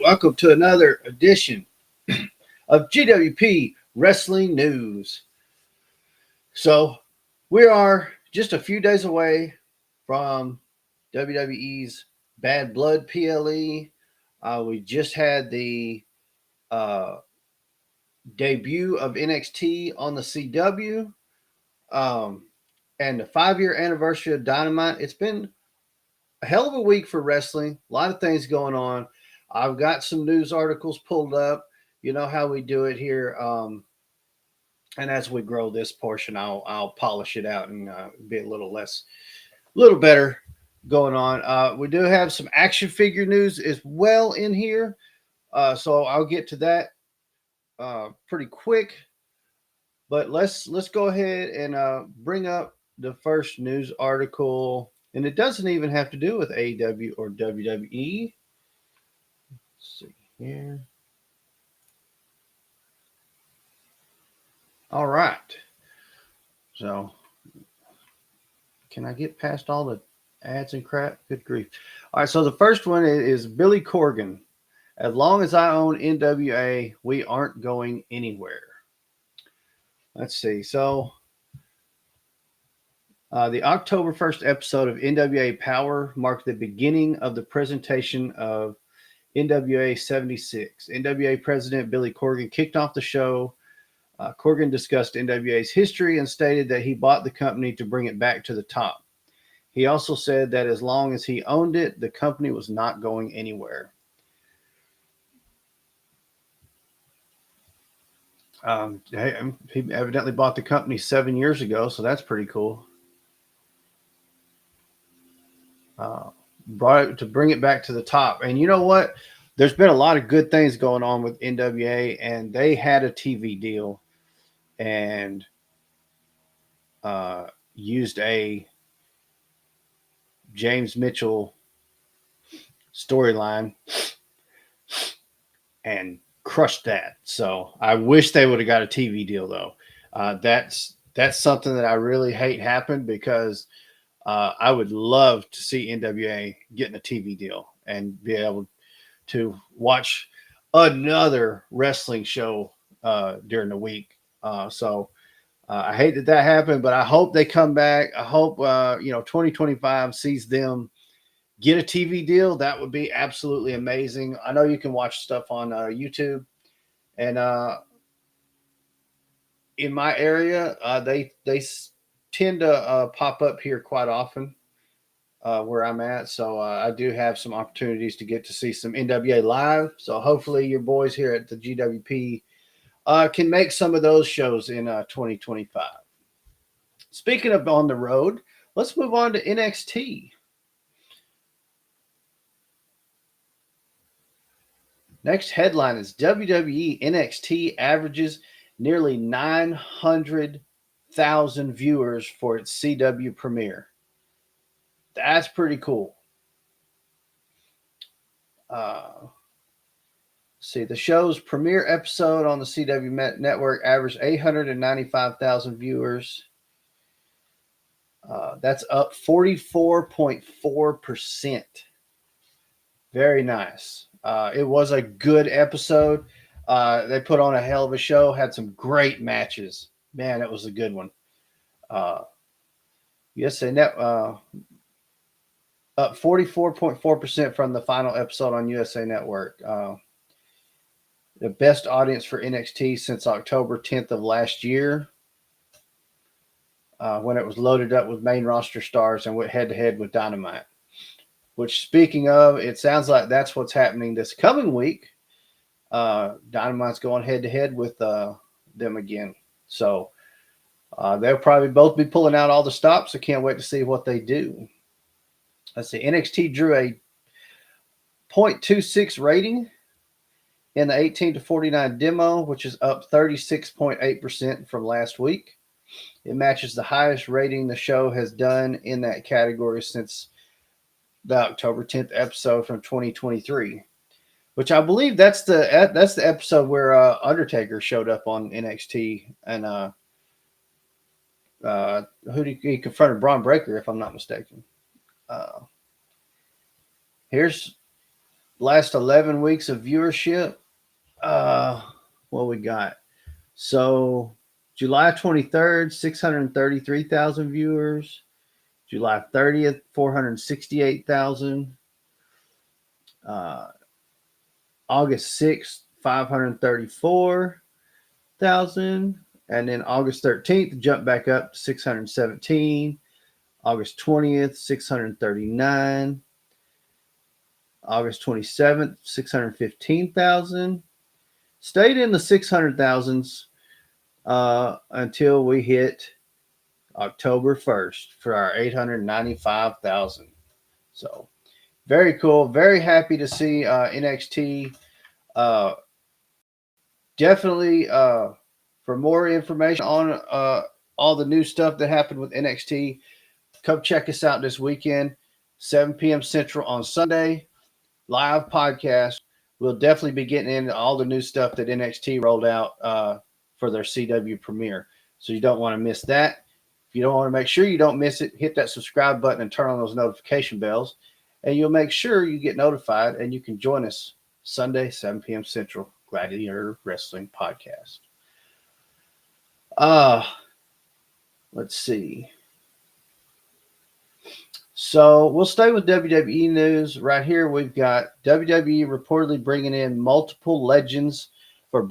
Welcome to another edition of GWP Wrestling News. So, we are just a few days away from WWE's Bad Blood PLE. We just had the uh, debut of NXT on the CW and the 5-year anniversary of Dynamite. It's been a hell of a week for wrestling. A lot of things going on. I've got some news articles pulled up. You know how we do it here. And as we grow this portion, I'll polish it out and be a little better going on. We do have some action figure news as well in here, so I'll get to that pretty quick. But let's go ahead and bring up the first news article, and it doesn't even have to do with AEW or WWE. Let's see here. All right. So, can I get past all the ads and crap? Good grief. All right. So, the first one is Billy Corgan. As long as I own NWA, we aren't going anywhere. Let's see. So, the October 1st episode of NWA Power marked the beginning of the presentation of NWA 76. NWA President Billy Corgan kicked off the show. Corgan discussed NWA's history and stated that he bought the company to bring it back to the top. He also said that as long as he owned it, the company was not going anywhere. He evidently bought the company 7 years ago, so that's pretty cool. Brought it to bring it back to the top. And you know what? There's been a lot of good things going on with NWA, and they had a TV deal and used a James Mitchell storyline and crushed that. So I wish they would have got a TV deal, though. That's something that I really hate happened because I would love to see NWA getting a TV deal and be able to watch another wrestling show during the week. So I hate that happened, but I hope they come back. I hope 2025 sees them get a TV deal. That would be absolutely amazing. I know you can watch stuff on YouTube, and in my area, they tend to pop up here quite often where I'm at. So I do have some opportunities to get to see some NWA live. So hopefully your boys here at the GWP can make some of those shows in 2025. Speaking of on the road, let's move on to NXT. Next headline is WWE NXT averages nearly 900,000 viewers for its CW premiere. That's pretty cool. See, the show's premiere episode on the CW network averaged 895,000 viewers. That's up 44.4%. Very nice. It was a good episode. They put on a hell of a show, had some great matches. Man, it was a good one. USA Net up 44.4% from the final episode on USA Network. The best audience for NXT since October 10th of last year, when it was loaded up with main roster stars and went head-to-head with Dynamite. Which, speaking of, it sounds like that's what's happening this coming week. Dynamite's going head-to-head with them again. So they'll probably both be pulling out all the stops. I can't wait to see what they do. Let's see. NXT drew a 0.26 rating in the 18 to 49 demo, which is up 36.8% from last week. It matches the highest rating the show has done in that category since the October 10th episode from 2023, which I believe that's the episode where Undertaker showed up on NXT and he confronted Braun Breaker, if I'm not mistaken. Here's last 11 weeks of viewership. What we got? So July 23rd, 633,000 viewers. July 30th, 468,000. Uh, August 6th, 534,000. And then August 13th, jump back up to 617. August 20th, 639. August 27th, 615,000. Stayed in the 600,000s until we hit October 1st for our 895,000. So very cool. Very happy to see NXT. Uh, Definitely for more information on all the new stuff that happened with NXT, come check us out this weekend, 7 p.m. Central on Sunday, live podcast. We'll definitely be getting into all the new stuff that NXT rolled out for their CW premiere. So you don't want to miss that. If you don't want to make sure you don't miss it, hit that subscribe button and turn on those notification bells, and you'll make sure you get notified and you can join us Sunday, 7 p.m. Central, Gladiator Wrestling Podcast. Let's see. So we'll stay with WWE news. Right here, we've got WWE reportedly bringing in multiple legends for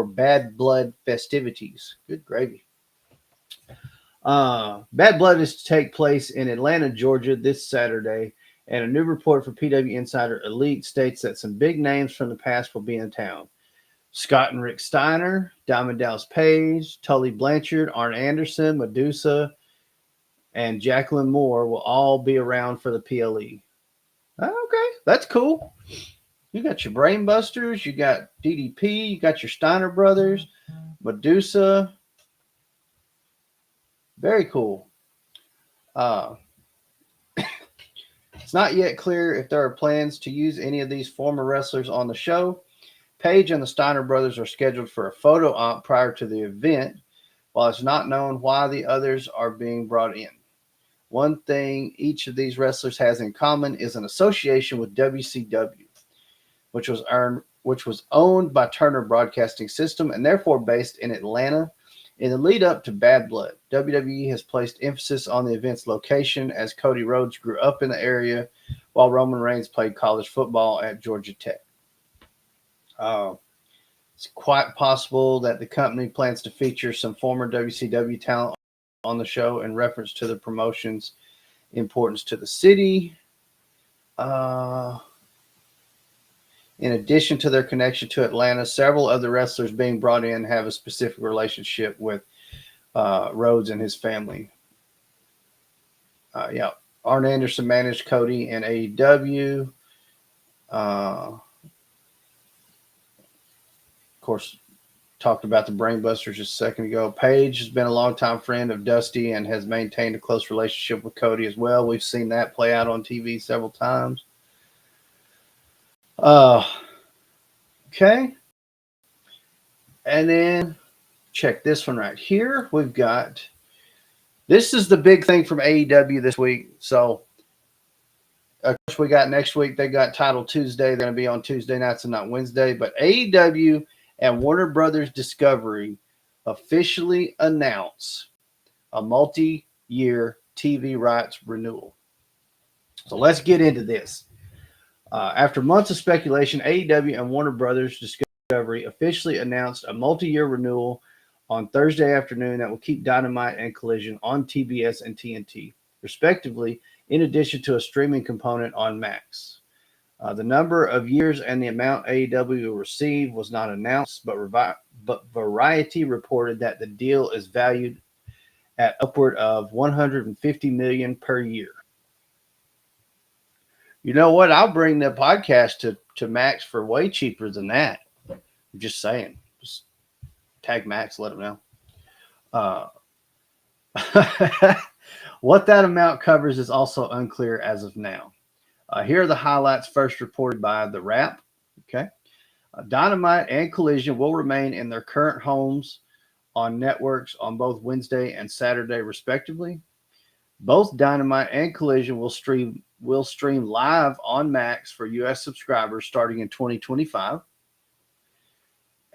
Bad Blood festivities. Good gravy. Bad Blood is to take place in Atlanta, Georgia this Saturday, and a new report for PW Insider Elite states that some big names from the past will be in town. Scott and Rick Steiner, Diamond Dallas Page, Tully Blanchard, Arn Anderson, Medusa, and Jacqueline Moore will all be around for the PLE. Okay, that's cool. You got your Brainbusters, you got DDP, you got your Steiner brothers, Medusa. Very cool. It's not yet clear if there are plans to use any of these former wrestlers on the show. Page and the Steiner brothers are scheduled for a photo op prior to the event, while it's not known why the others are being brought in. One thing each of these wrestlers has in common is an association with WCW, which was owned by Turner Broadcasting System and therefore based in Atlanta. In the lead up to Bad Blood, WWE has placed emphasis on the event's location as Cody Rhodes grew up in the area while Roman Reigns played college football at Georgia Tech. It's quite possible that the company plans to feature some former WCW talent on the show in reference to the promotion's importance to the city. In addition to their connection to Atlanta, several other wrestlers being brought in have a specific relationship with Rhodes and his family. Arn Anderson managed Cody in AEW. Of course, talked about the Brainbusters just a second ago. Paige has been a longtime friend of Dusty and has maintained a close relationship with Cody as well. We've seen that play out on TV several times. Okay. And then check this one right here. We've got, this is the big thing from AEW this week. So, of course, we got next week, they got Title Tuesday. They're going to be on Tuesday nights and not Wednesday. But AEW and Warner Brothers Discovery officially announce a multi-year TV rights renewal. So let's get into this. After months of speculation, AEW and Warner Brothers Discovery officially announced a multi-year renewal on Thursday afternoon that will keep Dynamite and Collision on TBS and TNT, respectively, in addition to a streaming component on Max. The number of years and the amount AEW will receive was not announced, but Variety reported that the deal is valued at upward of $150 million per year. You know what? I'll bring the podcast to Max for way cheaper than that. I'm just saying. Just tag Max, let him know. What that amount covers is also unclear as of now. Here are the highlights first reported by The Wrap. Okay. Dynamite and Collision will remain in their current homes on networks on both Wednesday and Saturday, respectively. Both Dynamite and Collision will stream will stream live on Max for U.S. subscribers starting in 2025.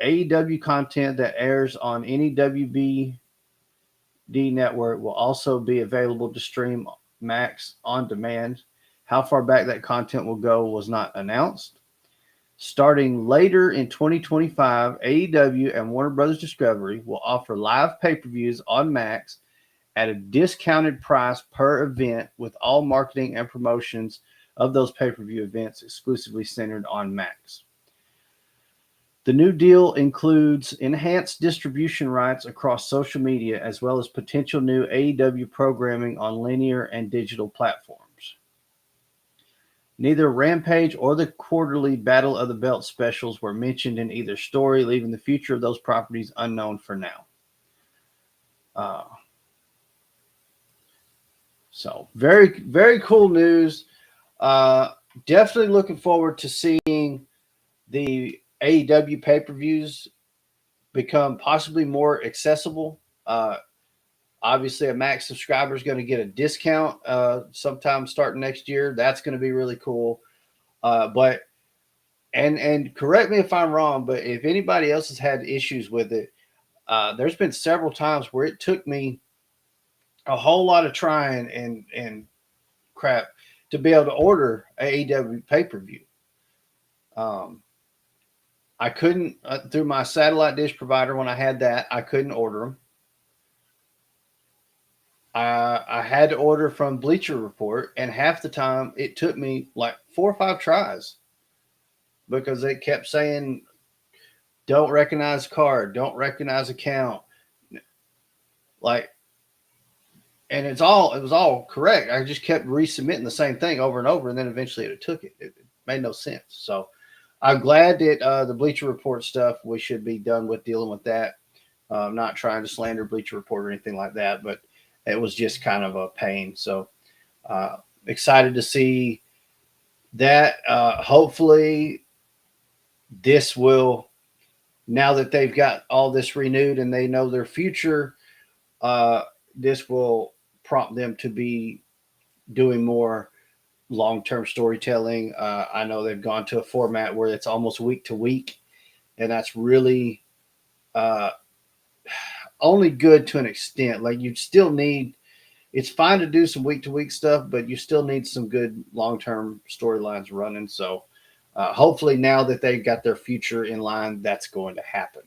AEW content that airs on any WBD network will also be available to stream Max on demand. How far back that content will go was not announced. Starting later in 2025, AEW and Warner Bros. Discovery will offer live pay-per-views on Max at a discounted price per event, with all marketing and promotions of those pay-per-view events exclusively centered on Max. The new deal includes enhanced distribution rights across social media, as well as potential new AEW programming on linear and digital platforms. Neither Rampage or the quarterly Battle of the Belt specials were mentioned in either story, leaving the future of those properties unknown for now. So very, very cool news. Definitely looking forward to seeing the AEW pay-per-views become possibly more accessible. Obviously, a Max subscriber is going to get a discount sometime starting next year. That's going to be really cool. But correct me if I'm wrong, but if anybody else has had issues with it, there's been several times where it took me a whole lot of trying and crap to be able to order AEW pay-per-view. I couldn't through my satellite dish provider when I had that. I couldn't order them. I had to order from Bleacher Report, and half the time it took me like 4 or 5 tries because they kept saying, "Don't recognize card, don't recognize account," like, and it was all correct. I just kept resubmitting the same thing over and over, and then eventually it took it. It made no sense. So I'm glad that the Bleacher Report stuff, we should be done with dealing with that. I'm not trying to slander Bleacher Report or anything like that, but it was just kind of a pain. So excited to see that. Hopefully this will, now that they've got all this renewed and they know their future, this will prompt them to be doing more long-term storytelling. I know they've gone to a format where it's almost week to week, and that's really only good to an extent. Like, you still need, it's fine to do some week to week stuff, but you still need some good long-term storylines running. So hopefully now that they've got their future in line, that's going to happen.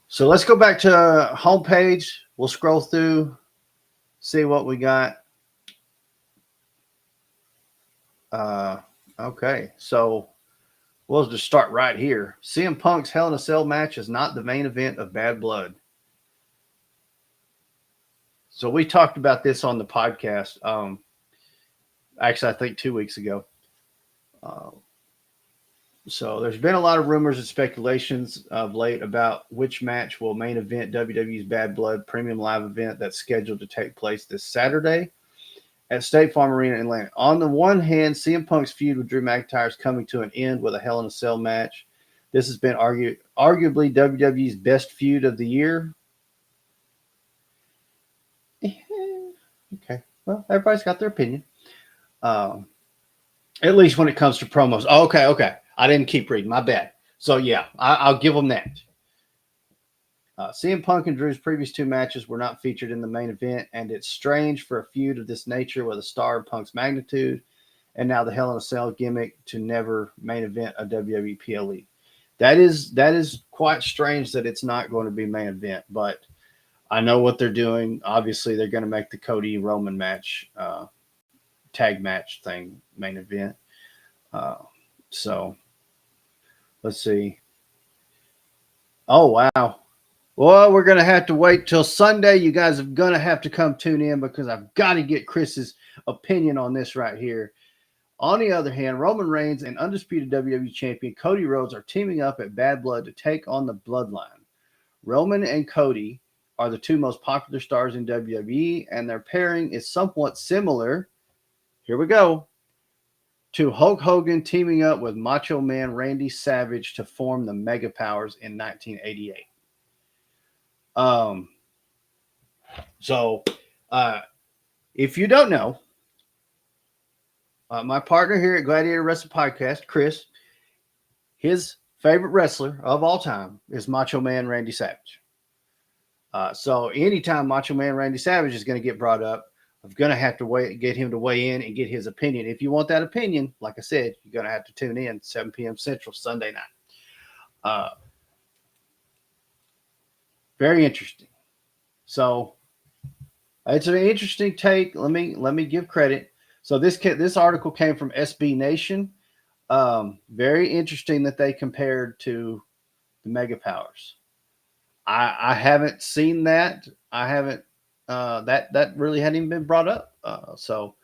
So let's go back to homepage. We'll scroll through, see what we got. Okay, so we'll just start right here. CM Punk's Hell in a Cell match is not the main event of Bad Blood. So we talked about this on the podcast. Actually, I think 2 weeks ago. So there's been a lot of rumors and speculations of late about which match will main event WWE's Bad Blood premium live event that's scheduled to take place this Saturday at State Farm Arena in Atlanta. On the one hand, CM Punk's feud with Drew McIntyre is coming to an end with a Hell in a Cell match. This has been arguably WWE's best feud of the year. Okay, well, everybody's got their opinion. At least when it comes to promos. Oh, okay. I didn't keep reading. My bad. So, yeah, I'll give them that. CM Punk and Drew's previous 2 matches were not featured in the main event, and it's strange for a feud of this nature with a star of Punk's magnitude, and now the Hell in a Cell gimmick to never main event a WWE PLE. That is quite strange that it's not going to be main event, but I know what they're doing. Obviously, they're going to make the Cody Roman match, tag match thing main event. So let's see. Oh, wow. Well, we're going to have to wait till Sunday. You guys are going to have to come tune in because I've got to get Chris's opinion on this right here. On the other hand, Roman Reigns and undisputed WWE champion Cody Rhodes are teaming up at Bad Blood to take on the Bloodline. Roman and Cody are the 2 most popular stars in WWE, and their pairing is somewhat similar. Here we go. To Hulk Hogan teaming up with Macho Man Randy Savage to form the Mega Powers in 1988. So if you don't know, My partner here at Gladiator Wrestling Podcast, Chris, his favorite wrestler of all time is Macho Man Randy Savage. So anytime Macho Man Randy Savage is going to get brought up, I'm going to have to get him to weigh in and get his opinion. If you want that opinion, like I said, you're going to have to tune in 7 p.m. Central Sunday night. Very interesting. So it's an interesting take. Let me give credit. So this article came from SB Nation. Very interesting that they compared to the Mega Powers. I haven't seen that. I haven't that really hadn't even been brought up. So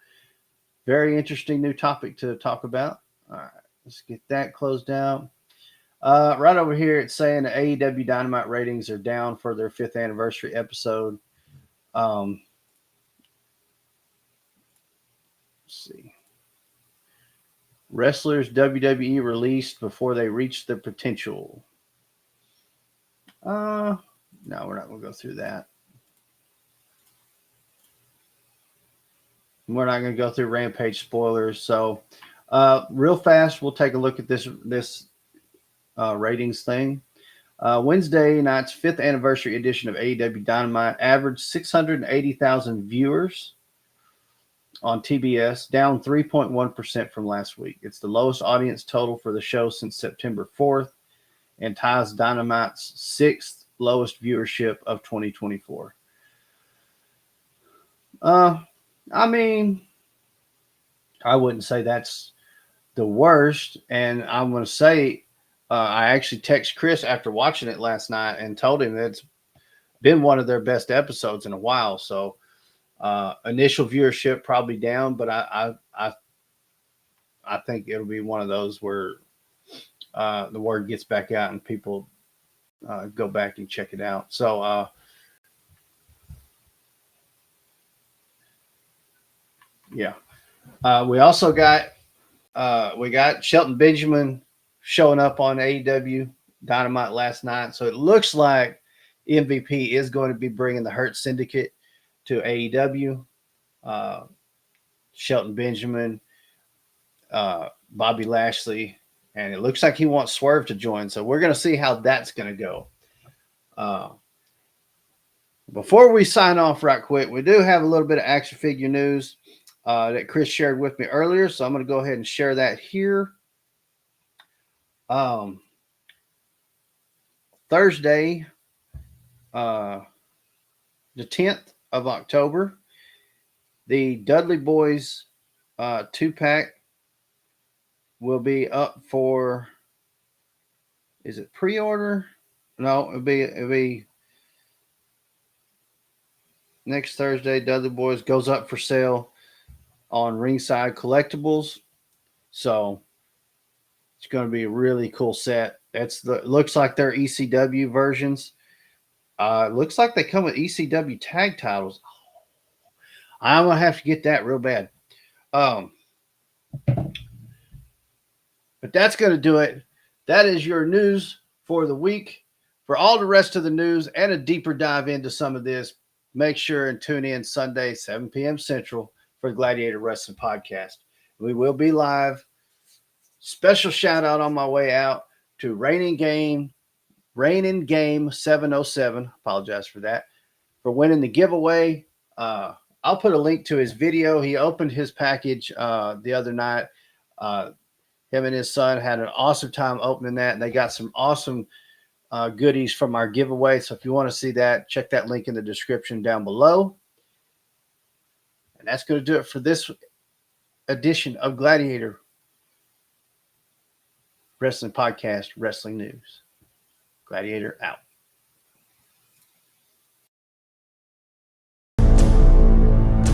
very interesting new topic to talk about. All right, let's get that closed down. Right over here, it's saying the AEW Dynamite ratings are down for their 5th anniversary episode. Let's see. Wrestlers WWE released before they reached their potential. No, we're not going to go through that. We're not going to go through Rampage spoilers. So, real fast, we'll take a look at this ratings thing. Wednesday night's 5th anniversary edition of AEW Dynamite averaged 680,000 viewers on TBS, down 3.1% from last week. It's the lowest audience total for the show since September 4th and ties Dynamite's 6th lowest viewership of 2024. I mean, I wouldn't say that's the worst. And I'm going to say, I actually texted Chris after watching it last night and told him that it's been one of their best episodes in a while. So initial viewership probably down, but I think it'll be one of those where the word gets back out and people go back and check it out. So yeah. We also got Shelton Benjamin showing up on AEW Dynamite last night. So it looks like MVP is going to be bringing the Hurt Syndicate to AEW. Shelton Benjamin, Bobby Lashley, and it looks like he wants Swerve to join. So we're going to see how that's going to go. Before we sign off right quick, we do have a little bit of action figure news that Chris shared with me earlier. So I'm going to go ahead and share that here. Thursday, the 10th of October, the Dudley Boys 2-pack will be up for, is it pre-order? No, it'll be next Thursday. Dudley Boys goes up for sale on Ringside Collectibles. So it's going to be a really cool set. Looks like they're ECW versions. Looks like they come with ECW tag titles. I'm going to have to get that real bad. But that's going to do it. That is your news for the week. For all the rest of the news and a deeper dive into some of this, make sure and tune in Sunday, 7 p.m. Central for Gladiator Wrestling Podcast. We will be live. Special shout out on my way out to Reigning Game 707. Apologize for that. For winning the giveaway. I'll put a link to his video. He opened his package the other night. Him and his son had an awesome time opening that, and they got some awesome goodies from our giveaway. So if you want to see that, check that link in the description down below. And that's going to do it for this edition of Gladiator Wrestling Podcast, Wrestling News. Gladiator out.